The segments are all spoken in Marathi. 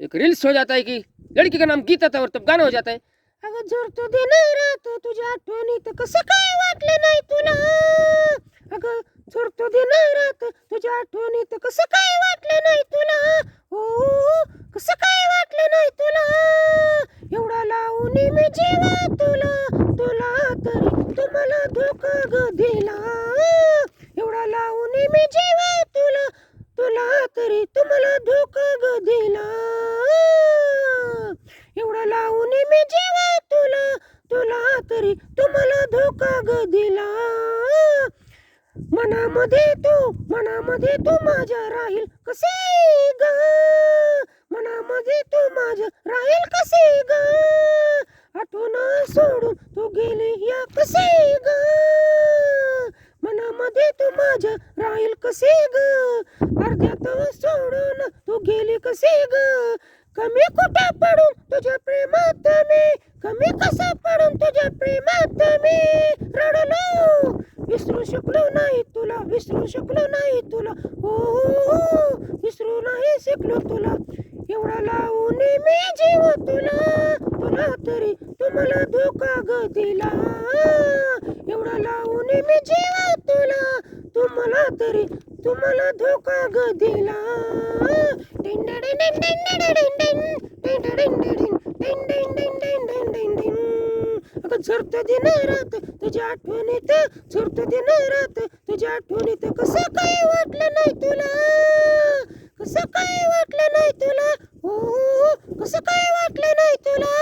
एक रील्स हो जाता है कि लड़की का नाम गीता था और तब गाना हो जाता है, अगं जर तो दिन रात तुझ्या आठवणीत कसं काय वाटलं नाही तुला, अगं जर तो दिन रात तुझ्या आठवणीत कसं काय वाटलं नाही तुला, हो कसं काय वाटलं नाही तुला, एवढा लावून मी जेवा तुला, तुला तरी तुम्हाला धोका ग दिला, एवढा लावून मी जेवा तुला, तुला तरी तुम्हाला धोका ग दिला, एवढा लावून मी जेवा तुला, तुला तरी तुम्हाला धोका ग दिला, मनामध्ये तू माझ्या राहील कसे ग, मनामध्ये तू माझ्या राहील कसे ग, आठवण सोडून तू गेली या कसे ग, मनामध्ये तू माझ्या राहील कसे ग, अर्ध्यात सोडून तू गेली कसे ग, कमी कुठे पडून तुझ्या प्रेमात मी, कमी कसा पडून तुझ्या प्रेमात मी रडलो, विसरू शकलो नाही तुला, विसरू शकलो नाही तुला, हो विसरू नाही शिकलो तुला, एवढा लावून मी जीव तुला, तुला तरी तुम्हाला धोका ग दिला, एवढा लावून मी जीव तुला, तुम्हाला तरी तुम्हाला धोका ग दिला, अगं झरतं दिन रात तुझ्या आठवणीत, झरतं दिन रात तुझ्या आठवणीत कसं काय वाटलं नाही तुला, कसं काय वाटलं नाही तुला, हो कसं काय वाटलं नाही तुला,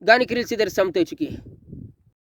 गाने की रील्स इधर समते हो चुकी है।